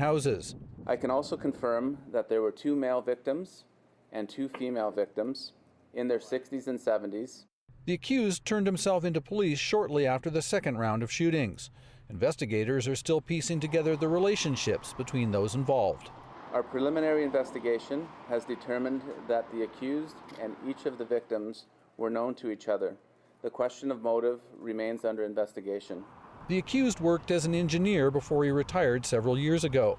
houses. I can also confirm that there were 2 male victims and 2 female victims in their 60s and 70s. The accused turned himself into police shortly after the second round of shootings. Investigators are still piecing together the relationships between those involved. Our preliminary investigation has determined that the accused and each of the victims were known to each other. The question of motive remains under investigation. The accused worked as an engineer before he retired several years ago.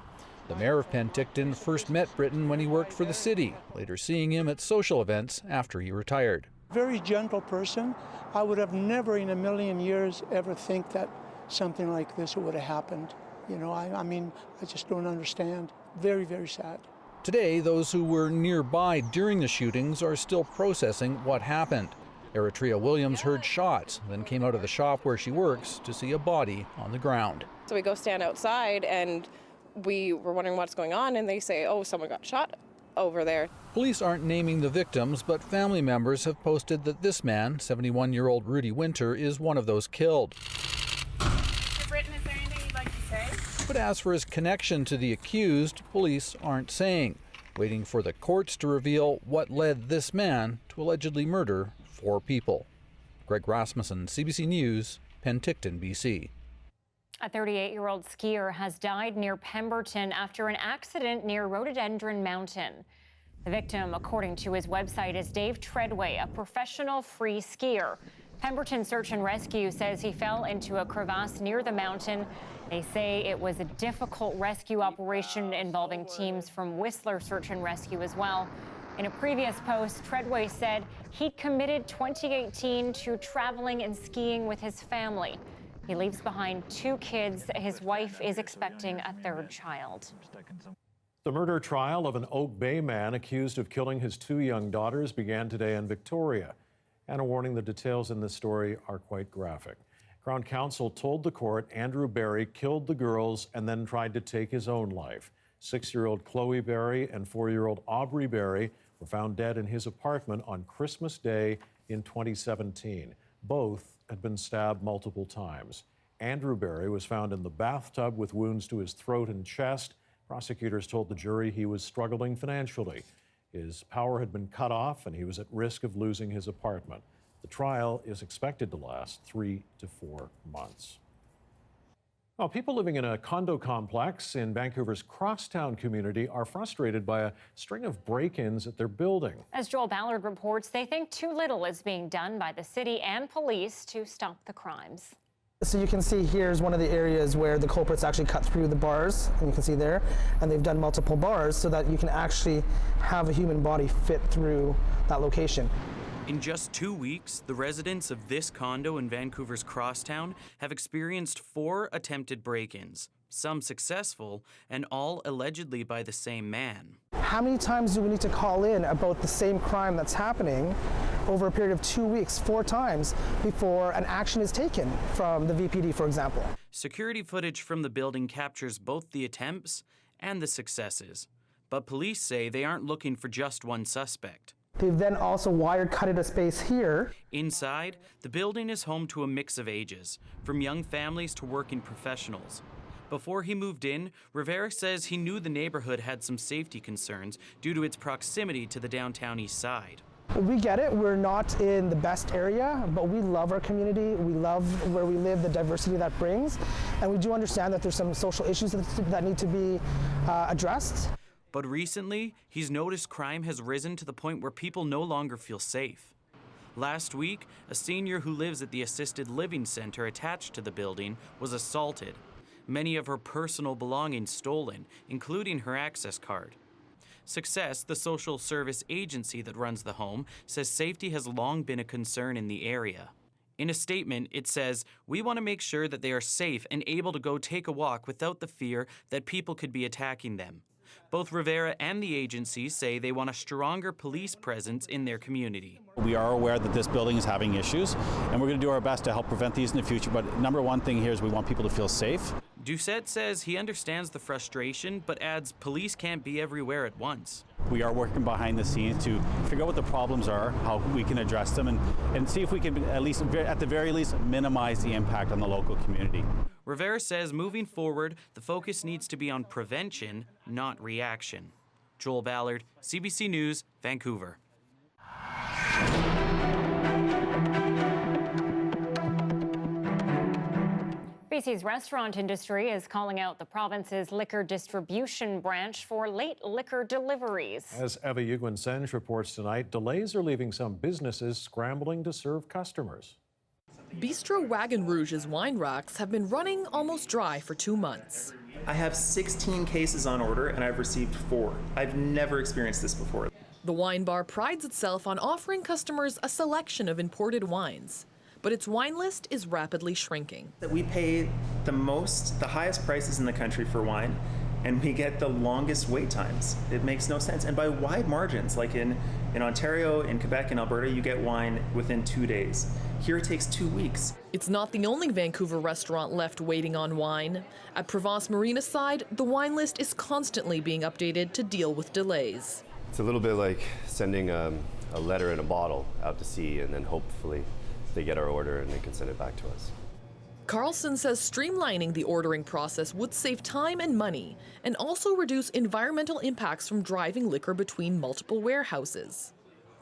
The mayor of Penticton first met Britton when he worked for the city, later seeing him at social events after he retired. Very gentle person. I would have never in a million years ever think that something like this would have happened. You know, I mean, I just don't understand. Very, very sad. Today, those who were nearby during the shootings are still processing what happened. Eritrea Williams heard shots, then came out of the shop where she works to see a body on the ground. So we go stand outside and we were wondering what's going on, and they say, oh, someone got shot over there. Police aren't naming the victims, but family members have posted that this man, 71-year-old Rudy Winter, is one of those killed. Mr. Britton, is there anything you'd like to say? But as for his connection to the accused, police aren't saying, waiting for the courts to reveal what led this man to allegedly murder 4 people. Greg Rasmussen, CBC News, Penticton, BC. A 38-year-old skier has died near Pemberton after an accident near Rhododendron Mountain. The victim, according to his website, is Dave Treadway, a professional free skier. Pemberton Search and Rescue says he fell into a crevasse near the mountain. They say it was a difficult rescue operation involving teams from Whistler Search and Rescue as well. In a previous post, Treadway said he'd committed 2018 to traveling and skiing with his family. He leaves behind 2 kids. His wife is expecting a 3rd child. The murder trial of an Oak Bay man accused of killing his 2 young daughters began today in Victoria. And a warning, the details in this story are quite graphic. Crown Counsel told the court Andrew Berry killed the girls and then tried to take his own life. 6-year-old Chloe Berry and 4-year-old Aubrey Berry were found dead in his apartment on Christmas Day in 2017. Both had been stabbed multiple times. Andrew Berry was found in the bathtub with wounds to his throat and chest. Prosecutors told the jury he was struggling financially. His power had been cut off and he was at risk of losing his apartment. The trial is expected to last 3 to 4 months. Well, people living in a condo complex in Vancouver's Crosstown community are frustrated by a string of break-ins at their building. As Joel Ballard reports, they think too little is being done by the city and police to stop the crimes. So you can see here's one of the areas where the culprits actually cut through the bars, and you can see there, and they've done multiple bars so that you can actually have a human body fit through that location. In just 2 weeks, the residents of this condo in Vancouver's Crosstown have experienced 4 attempted break-ins, some successful, and all allegedly by the same man. How many times do we need to call in about the same crime that's happening over a period of 2 weeks, 4 times, before an action is taken from the VPD, for example? Security footage from the building captures both the attempts and the successes, but police say they aren't looking for just one suspect. They've then also wire-cutted a space here. Inside, the building is home to a mix of ages, from young families to working professionals. Before he moved in, Rivera says he knew the neighborhood had some safety concerns due to its proximity to the downtown east side. We get it, we're not in the best area, but we love our community, we love where we live, the diversity that brings, and we do understand that there's some social issues that need to be addressed. But recently, he's noticed crime has risen to the point where people no longer feel safe. Last week, a senior who lives at the assisted living center attached to the building was assaulted. Many of her personal belongings stolen, including her access card. Success, the social service agency that runs the home, says safety has long been a concern in the area. In a statement, it says, "We want to make sure that they are safe and able to go take a walk without the fear that people could be attacking them. Both Rivera and the agency say they want a stronger police presence in their community. We are aware that this building is having issues, and we're going to do our best to help prevent these in the future. But number one thing here is we want people to feel safe. Doucette says he understands the frustration, but adds police can't be everywhere at once. We are working behind the scenes to figure out what the problems are, how we can address them, and see if we can at the very least minimize the impact on the local community. Rivera says moving forward, the focus needs to be on prevention, not reaction. Joel Ballard, CBC News, Vancouver. BC's restaurant industry is calling out the province's liquor distribution branch for late liquor deliveries. As Eva Yuguen-Senge reports tonight, delays are leaving some businesses scrambling to serve customers. Bistro Wagon Rouge's wine racks have been running almost dry for 2 months. I have 16 cases on order and I've received 4. I've never experienced this before. The wine bar prides itself on offering customers a selection of imported wines, but its wine list is rapidly shrinking. We pay the highest prices in the country for wine, and we get the longest wait times. It makes no sense. And by wide margins, like in Ontario, in Quebec, and Alberta, you get wine within 2 days. Here it takes 2 weeks. It's not the only Vancouver restaurant left waiting on wine. At Provence Marina side, the wine list is constantly being updated to deal with delays. It's a little bit like sending a letter in a bottle out to sea, and then hopefully they get our order and they can send it back to us. Carlson says streamlining the ordering process would save time and money and also reduce environmental impacts from driving liquor between multiple warehouses.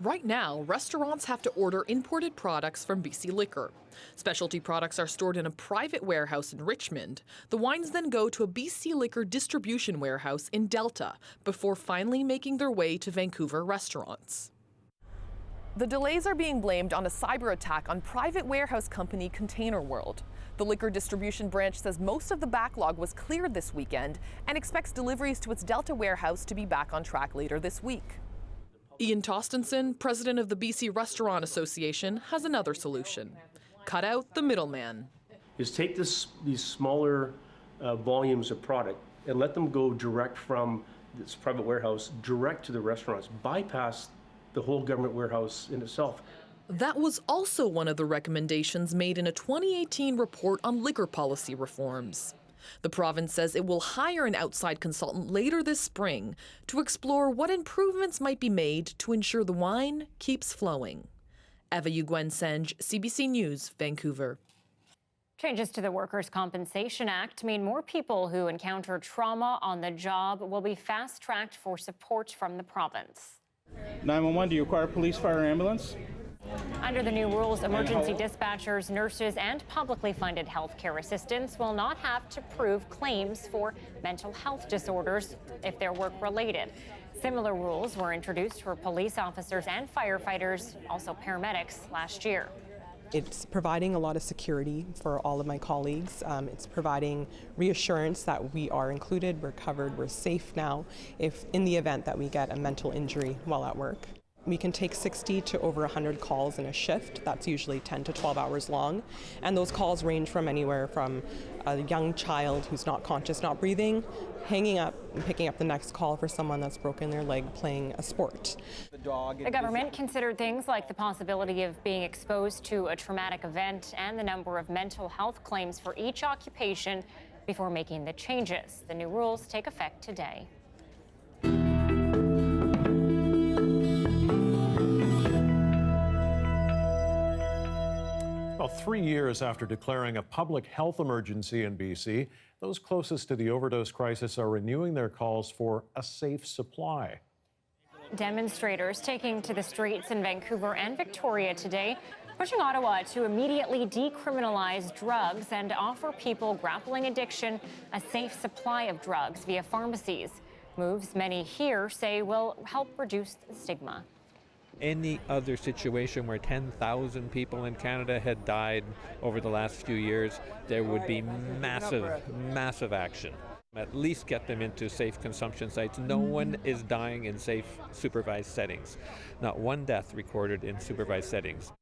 Right now, restaurants have to order imported products from BC Liquor. Specialty products are stored in a private warehouse in Richmond. The wines then go to a BC Liquor distribution warehouse in Delta before finally making their way to Vancouver restaurants. The delays are being blamed on a cyber attack on private warehouse company Container World. The liquor distribution branch says most of the backlog was cleared this weekend and expects deliveries to its Delta warehouse to be back on track later this week. Ian Tostenson, president of the BC Restaurant Association, has another solution. Cut out the middleman. Is take these smaller volumes of product and let them go direct from this private warehouse direct to the restaurants, bypass the whole government warehouse in itself. That was also one of the recommendations made in a 2018 report on liquor policy reforms. The province says it will hire an outside consultant later this spring to explore what improvements might be made to ensure the wine keeps flowing. Eva Yuguen-Senge, CBC News, Vancouver. Changes to the Workers' Compensation Act mean more people who encounter trauma on the job will be fast-tracked for support from the province. 911, do you require police, fire, or ambulance? Under the new rules, emergency dispatchers, nurses, and publicly funded healthcare assistants will not have to prove claims for mental health disorders if they're work-related. Similar rules were introduced for police officers and firefighters, also paramedics, last year. It's providing a lot of security for all of my colleagues. It's providing reassurance that we are included, we're covered, we're safe now if in the event that we get a mental injury while at work. We can take 60 to over 100 calls in a shift. That's usually 10 to 12 hours long. And those calls range from anywhere from a young child who's not conscious, not breathing, hanging up and picking up the next call for someone that's broken their leg playing a sport. The government considered things like the possibility of being exposed to a traumatic event and the number of mental health claims for each occupation before making the changes. The new rules take effect today. Well, 3 years after declaring a public health emergency in BC, those closest to the overdose crisis are renewing their calls for a safe supply. Demonstrators taking to the streets in Vancouver and Victoria today, pushing Ottawa to immediately decriminalize drugs and offer people grappling addiction a safe supply of drugs via pharmacies. Moves many here say will help reduce the stigma. Any other situation where 10,000 people in Canada had died over the last few years, there would be massive action. At least get them into safe consumption sites. No one is dying in safe, supervised settings. Not one death recorded in supervised settings.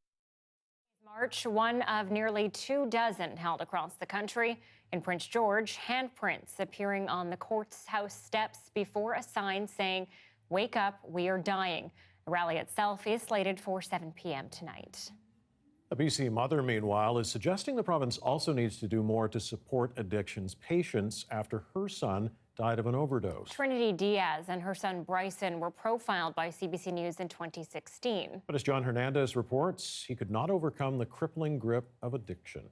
March, one of nearly 24 held across the country. In Prince George, handprints appearing on the courthouse steps before a sign saying, "Wake up, we are dying." The rally itself is slated for 7 p.m. tonight. A BC mother, meanwhile, is suggesting the province also needs to do more to support addictions patients after her son died of an overdose. Trinity Diaz and her son Bryson were profiled by CBC News in 2016. But as John Hernandez reports, he could not overcome the crippling grip of addiction.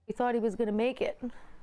He thought he was going to make it.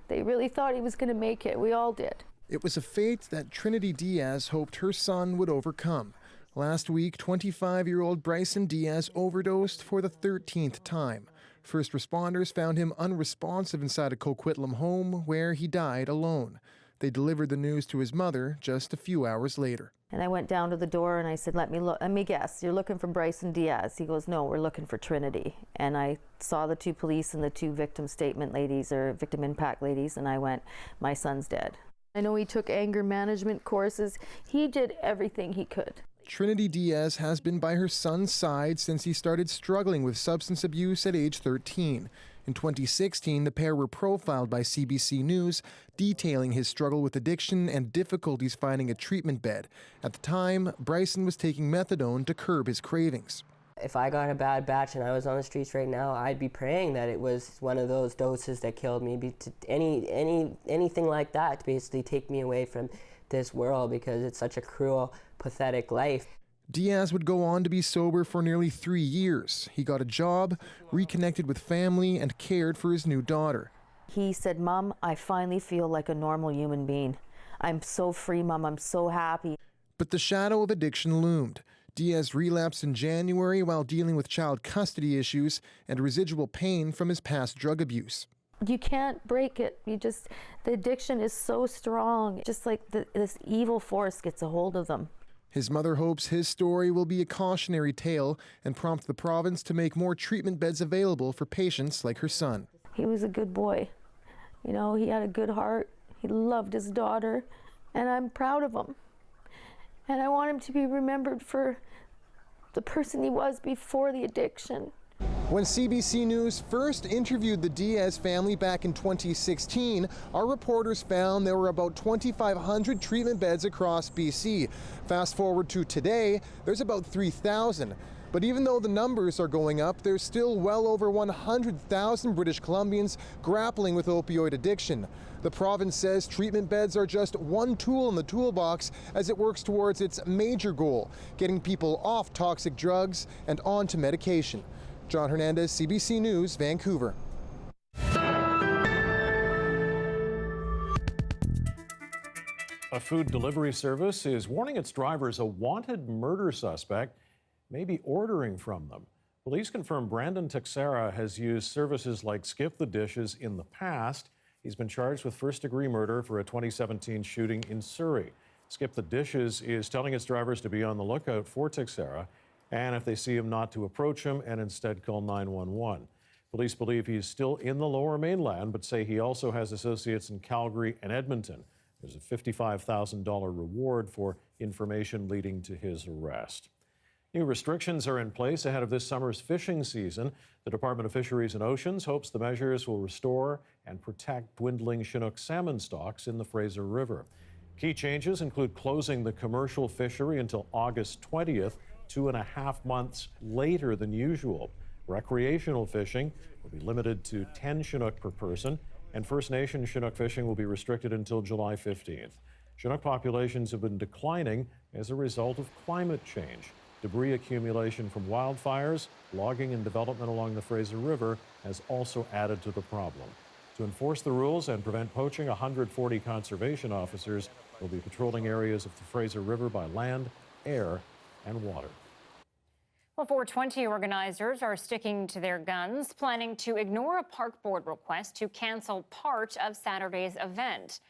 They really thought he was going to make it. We all did. It was a fate that Trinity Diaz hoped her son would overcome. Last week, 25-year-old Bryson Diaz overdosed for the 13th time. First responders found him unresponsive inside a Coquitlam home where he died alone. They delivered the news to his mother just a few hours later. And I went down to the door and I said, let me guess, you're looking for Bryson Diaz. He goes, no, we're looking for Trinity. And I saw the 2 police and the 2 victim statement ladies or victim impact ladies, and I went, my son's dead. I know he took anger management courses. He did everything he could. Trinity Diaz has been by her son's side since he started struggling with substance abuse at age 13. In 2016, the pair were profiled by CBC News, detailing his struggle with addiction and difficulties finding a treatment bed. At the time, Bryson was taking methadone to curb his cravings. If I got a bad batch and I was on the streets right now, I'd be praying that it was one of those doses that killed me. Anything like that to basically take me away from this world, because it's such a cruel, pathetic life. Diaz would go on to be sober for nearly 3 years. He got a job, reconnected with family, and cared for his new daughter. He said, Mom, I finally feel like a normal human being. I'm so free, Mom. I'm so happy. But the shadow of addiction loomed. Diaz relapsed in January while dealing with child custody issues and residual pain from his past drug abuse. You can't break it. The addiction is so strong. Just like this evil force gets a hold of them. His mother hopes his story will be a cautionary tale and prompt the province to make more treatment beds available for patients like her son. He was a good boy. You know, he had a good heart. He loved his daughter, and I'm proud of him. And I want him to be remembered for the person he was before the addiction. When CBC News first interviewed the Diaz family back in 2016, our reporters found there were about 2,500 treatment beds across BC. Fast forward to today, there's about 3,000. But even though the numbers are going up, there's still well over 100,000 British Columbians grappling with opioid addiction. The province says treatment beds are just one tool in the toolbox as it works towards its major goal, getting people off toxic drugs and onto medication. John Hernandez, CBC News, Vancouver. A food delivery service is warning its drivers a wanted murder suspect may be ordering from them. Police confirm Brandon Texera has used services like Skip the Dishes in the past. He's been charged with first-degree murder for a 2017 shooting in Surrey. Skip the Dishes is telling its drivers to be on the lookout for Texera, and if they see him, not to approach him and instead call 911. Police believe he's still in the Lower Mainland, but say he also has associates in Calgary and Edmonton. There's a $55,000 reward for information leading to his arrest. New restrictions are in place ahead of this summer's fishing season. The Department of Fisheries and Oceans hopes the measures will restore and protect dwindling Chinook salmon stocks in the Fraser River. Key changes include closing the commercial fishery until August 20th, 2.5 months later than usual. Recreational fishing will be limited to 10 Chinook per person, and First Nation Chinook fishing will be restricted until July 15th. Chinook populations have been declining as a result of climate change. Debris accumulation from wildfires, logging, and development along the Fraser River has also added to the problem. To enforce the rules and prevent poaching, 140 conservation officers will be patrolling areas of the Fraser River by land, air, and water. Well, 420 organizers are sticking to their guns, planning to ignore a park board request to cancel part of Saturday's event.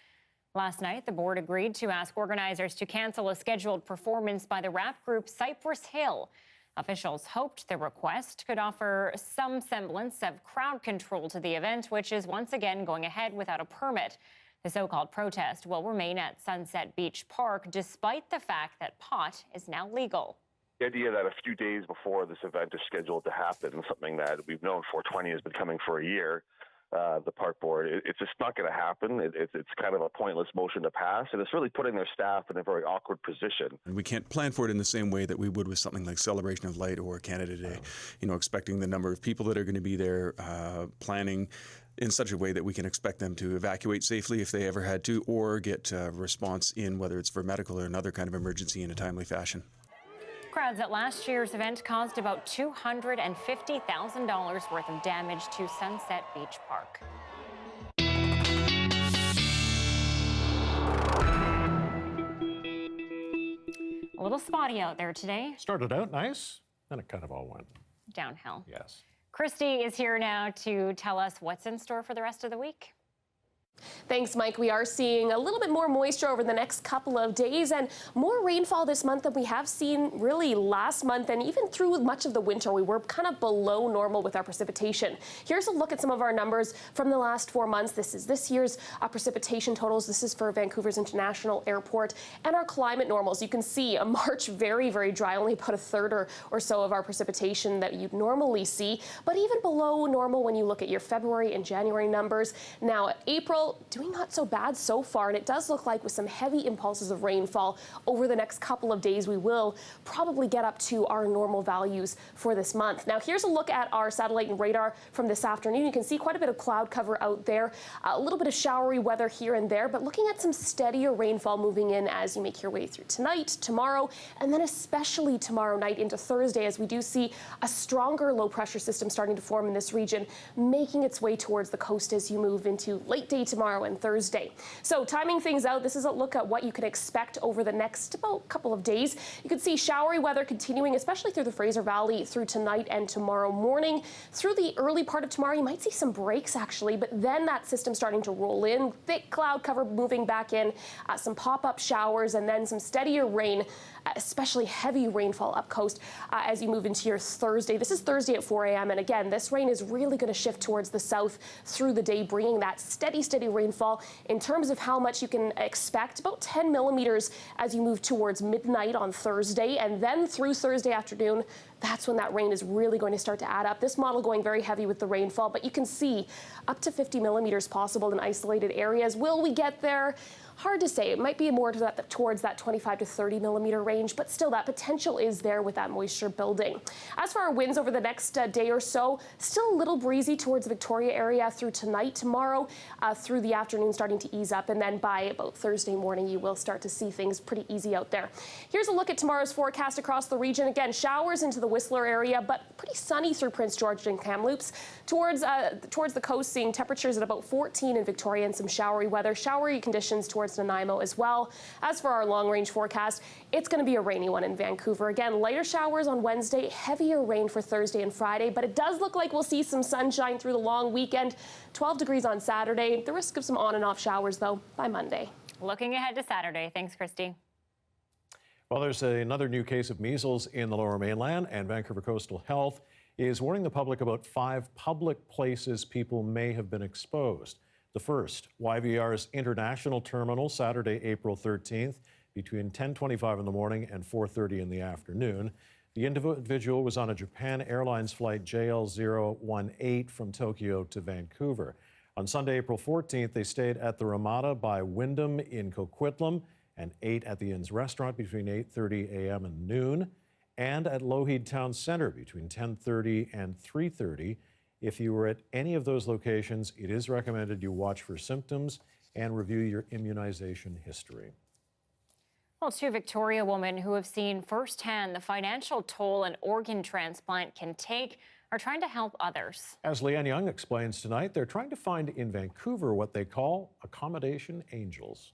Last night, the board agreed to ask organizers to cancel a scheduled performance by the rap group Cypress Hill. Officials hoped the request could offer some semblance of crowd control to the event, which is once again going ahead without a permit. The so-called protest will remain at Sunset Beach Park, despite the fact that pot is now legal. The idea that a few days before this event is scheduled to happen, something that we've known 420 has been coming for a year, the park board. It's just not going to happen. It's kind of a pointless motion to pass, and it's really putting their staff in a very awkward position. And we can't plan for it in the same way that we would with something like Celebration of Light or Canada Day. You know, expecting the number of people that are going to be there, planning in such a way that we can expect them to evacuate safely if they ever had to, or get response in, whether it's for medical or another kind of emergency, in a timely fashion. Crowds at last year's event caused about $250,000 worth of damage to Sunset Beach Park. A little spotty out there today. Started out nice, then it kind of all went downhill. Yes. Christy is here now to tell us what's in store for the rest of the week. Thanks, Mike. We are seeing a little bit more moisture over the next couple of days and more rainfall this month than we have seen really last month, and even through much of the winter. We were kind of below normal with our precipitation. Here's a look at some of our numbers from the last 4 months. This is this year's precipitation totals. This is for Vancouver's International Airport and our climate normals. You can see a March very, very dry, only about a third or so of our precipitation that you'd normally see, but even below normal when you look at your February and January numbers. Now, April, doing not so bad so far, and it does look like with some heavy impulses of rainfall over the next couple of days, we will probably get up to our normal values for this month. Now, here's a look at our satellite and radar from this afternoon. You can see quite a bit of cloud cover out there, a little bit of showery weather here and there, but looking at some steadier rainfall moving in as you make your way through tonight, tomorrow, and then especially tomorrow night into Thursday, as we do see a stronger low pressure system starting to form in this region, making its way towards the coast as you move into late day tomorrow and Thursday. So timing things out, this is a look at what you can expect over the next about couple of days. You can see showery weather continuing, especially through the Fraser Valley through tonight and tomorrow morning. Through the early part of tomorrow, you might see some breaks actually, but then that system starting to roll in, thick cloud cover moving back in, some pop-up showers, and then some steadier rain, especially heavy rainfall up coast as you move into your Thursday. This is Thursday at 4 a.m. And again, this rain is really going to shift towards the south through the day, bringing that steady rainfall. In terms of how much you can expect, about 10 millimeters as you move towards midnight on Thursday, and then through Thursday afternoon, that's when that rain is really going to start to add up. This model going very heavy with the rainfall, but you can see up to 50 millimeters possible in isolated areas. Will we get there? Hard to say. It might be more towards that 25 to 30 millimeter range, but still that potential is there with that moisture building. As for our winds over the next day or so, still a little breezy towards the Victoria area through tonight, tomorrow, through the afternoon starting to ease up, and then by about Thursday morning you will start to see things pretty easy out there. Here's a look at tomorrow's forecast across the region. Again, showers into the Whistler area, but pretty sunny through Prince George and Kamloops. Towards the coast, seeing temperatures at about 14 in Victoria and some showery weather, showery conditions towards Nanaimo as well. As for our long-range forecast, it's going to be a rainy one in Vancouver. Again, lighter showers on Wednesday, heavier rain for Thursday and Friday, but it does look like we'll see some sunshine through the long weekend. 12 degrees on Saturday. The risk of some on and off showers, though, by Monday. Looking ahead to Saturday. Thanks, Christy. Well, there's another new case of measles in the Lower Mainland, and Vancouver Coastal Health is warning the public about 5 public places people may have been exposed. The first, YVR's International Terminal, Saturday, April 13th, between 10:25 in the morning and 4:30 in the afternoon. The individual was on a Japan Airlines flight JL018 from Tokyo to Vancouver. On Sunday, April 14th, they stayed at the Ramada by Wyndham in Coquitlam and ate at the Inn's restaurant between 8:30 a.m. and noon, and at Lougheed Town Centre between 10:30 and 3:30. If you were at any of those locations, it is recommended you watch for symptoms and review your immunization history. Well, 2 Victoria women who have seen firsthand the financial toll an organ transplant can take are trying to help others. As Leanne Young explains tonight, they're trying to find in Vancouver what they call accommodation angels.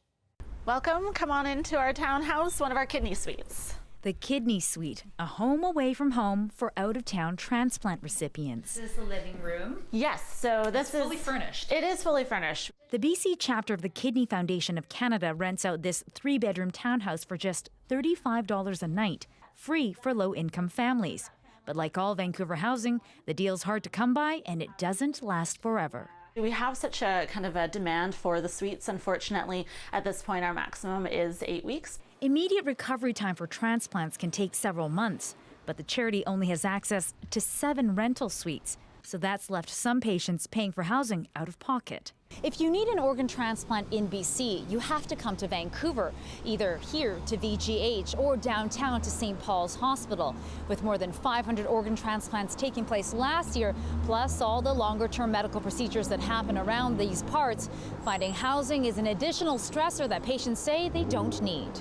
Welcome. Come on into our townhouse, one of our kidney suites. The Kidney Suite, a home away from home for out-of-town transplant recipients. This is the living room. Yes, so this is fully furnished. It is fully furnished. The BC chapter of the Kidney Foundation of Canada rents out this 3-bedroom townhouse for just $35 a night, free for low-income families. But like all Vancouver housing, the deal's hard to come by and it doesn't last forever. We have such a kind of a demand for the suites. Unfortunately, at this point, our maximum is 8 weeks. Immediate recovery time for transplants can take several months, but the charity only has access to 7 rental suites, So that's left some patients paying for housing out of pocket. If you need an organ transplant in BC, you have to come to Vancouver, either here to VGH or downtown to St. Paul's Hospital. With more than 500 organ transplants taking place last year, plus all the longer-term medical procedures that happen around these parts, finding housing is an additional stressor that patients say they don't need.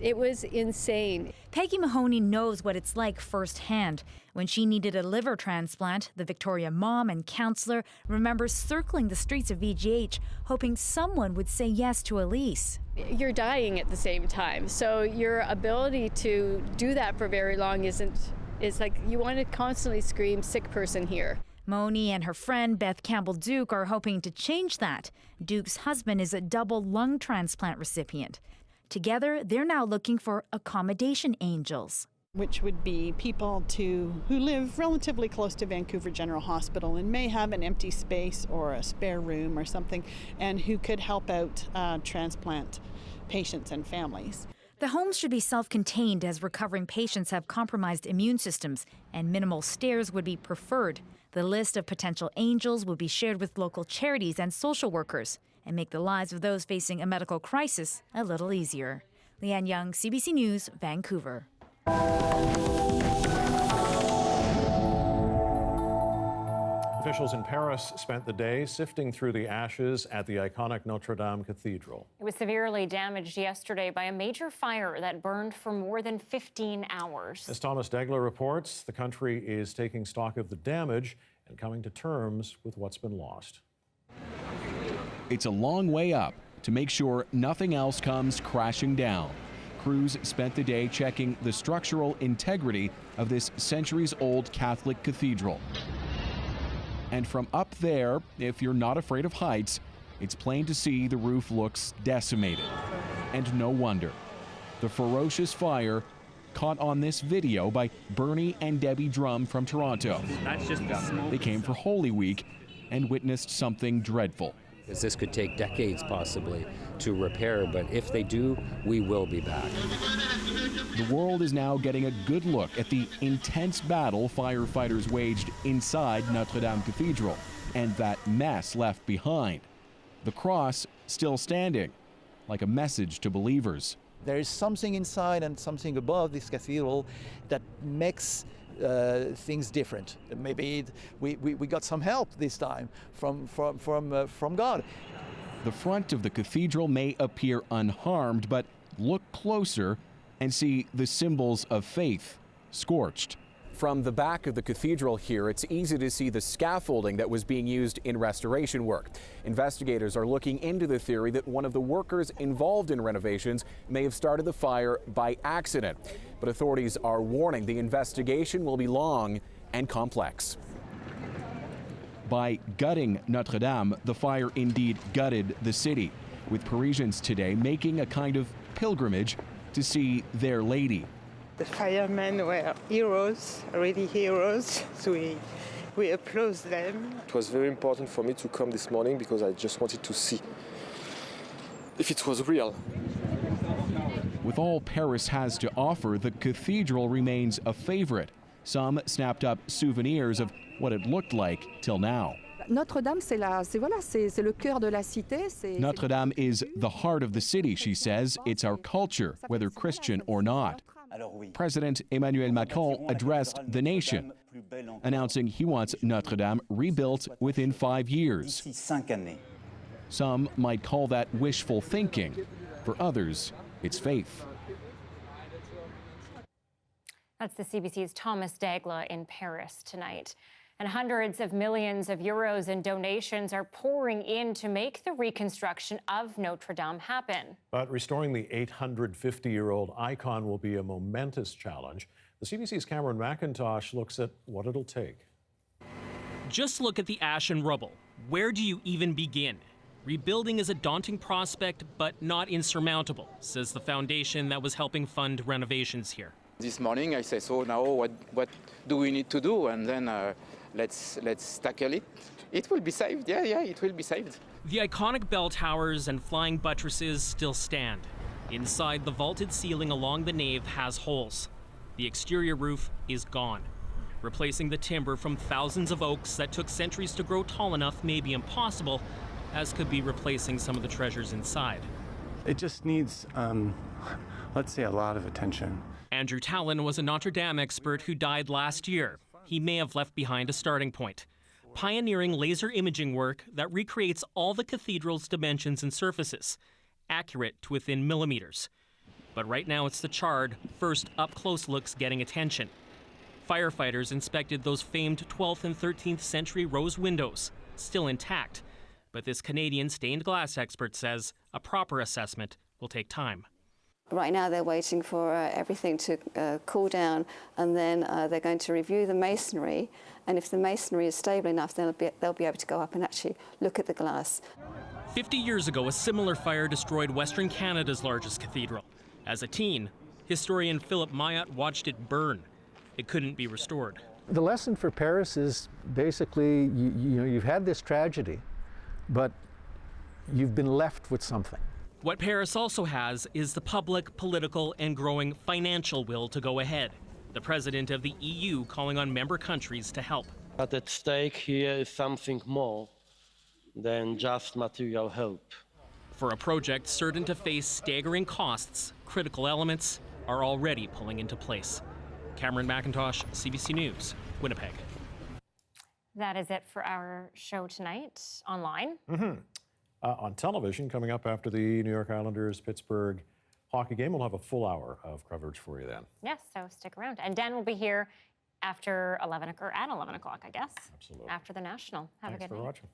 It was insane. Peggy Mahoney knows what it's like firsthand. When she needed a liver transplant, the Victoria mom and counselor remembers circling the streets of VGH, hoping someone would say yes to a lease. You're dying at the same time, so your ability to do that for very long is like you want to constantly scream, sick person here. Moni and her friend Beth Campbell-Duke are hoping to change that. Duke's husband is a double lung transplant recipient. Together, they're now looking for accommodation angels, which would be people who live relatively close to Vancouver General Hospital and may have an empty space or a spare room or something, and who could help out transplant patients and families. The homes should be self-contained as recovering patients have compromised immune systems, and minimal stairs would be preferred. The list of potential angels will be shared with local charities and social workers and make the lives of those facing a medical crisis a little easier. Leanne Young, CBC News, Vancouver. Officials in Paris spent the day sifting through the ashes at the iconic Notre-Dame Cathedral. It was severely damaged yesterday by a major fire that burned for more than 15 hours. As Thomas Degler reports, the country is taking stock of the damage and coming to terms with what's been lost. It's a long way up to make sure nothing else comes crashing down. Crews spent the day checking the structural integrity of this centuries-old Catholic cathedral. And from up there, if you're not afraid of heights, it's plain to see the roof looks decimated. And no wonder. The ferocious fire caught on this video by Bernie and Debbie Drum from Toronto. That's just the smoke. They came for Holy Week and witnessed something dreadful. This could take decades possibly to repair, but if they do, we will be back. The world is now getting a good look at the intense battle firefighters waged inside Notre-Dame Cathedral and that mess left behind. The cross still standing, like a message to believers. There is something inside and something above this cathedral that makes things different. Maybe we got some help this time from God. The front of the cathedral may appear unharmed, but look closer and see the symbols of faith scorched. From the back of the cathedral here, it's easy to see the scaffolding that was being used in restoration work. Investigators are looking into the theory that one of the workers involved in renovations may have started the fire by accident. But authorities are warning the investigation will be long and complex. By gutting Notre-Dame, the fire indeed gutted the city, with Parisians today making a kind of pilgrimage to see their lady. The firemen were heroes, really heroes, so we applaud them. It was very important for me to come this morning because I just wanted to see if it was real. With all Paris has to offer, the cathedral remains a favorite. Some snapped up souvenirs of what it looked like till now. Notre-Dame, c'est le cœur de la cité. Notre-Dame is the heart of the city, she says. It's our culture, whether Christian or not. President Emmanuel Macron addressed the nation, announcing he wants Notre-Dame rebuilt within 5 years. Some might call that wishful thinking. For others, it's faith. That's the CBC's Thomas Degler in Paris tonight. And hundreds of millions of euros in donations are pouring in to make the reconstruction of Notre Dame happen. But restoring the 850-year-old icon will be a momentous challenge. The CBC's Cameron McIntosh looks at what it'll take. Just look at the ash and rubble. Where do you even begin? Rebuilding is a daunting prospect, but not insurmountable, says the foundation that was helping fund renovations here. This morning I said, so now what do we need to do? And then let's tackle it. It will be saved, yeah, it will be saved. The iconic bell towers and flying buttresses still stand. Inside, the vaulted ceiling along the nave has holes. The exterior roof is gone. Replacing the timber from thousands of oaks that took centuries to grow tall enough may be impossible, as could be replacing some of the treasures inside. It just needs, let's say, a lot of attention. Andrew Tallon was a Notre-Dame expert who died last year. He may have left behind a starting point, pioneering laser imaging work that recreates all the cathedral's dimensions and surfaces, accurate to within millimeters. But right now it's the charred, first up-close looks getting attention. Firefighters inspected those famed 12th and 13th century rose windows, still intact. But this Canadian stained glass expert says a proper assessment will take time. Right now they're waiting for everything to cool down, and then they're going to review the masonry, and if the masonry is stable enough, they'll be able to go up and actually look at the glass. 50 years ago, a similar fire destroyed Western Canada's largest cathedral. As a teen, historian Philip Mayotte watched it burn. It couldn't be restored. The lesson for Paris is basically, you've had this tragedy, but you've been left with something. What Paris also has is the public, political, and growing financial will to go ahead. The president of the EU calling on member countries to help. But at stake here is something more than just material help. For a project certain to face staggering costs, critical elements are already pulling into place. Cameron McIntosh, CBC News, Winnipeg. That is it for our show tonight. Online. On television, coming up after the New York Islanders-Pittsburgh hockey game, we'll have a full hour of coverage for you then. Yes, so stick around. And Dan will be here after 11 or at 11 o'clock, I guess. Absolutely. After the National. Have a good night. Thanks for watching.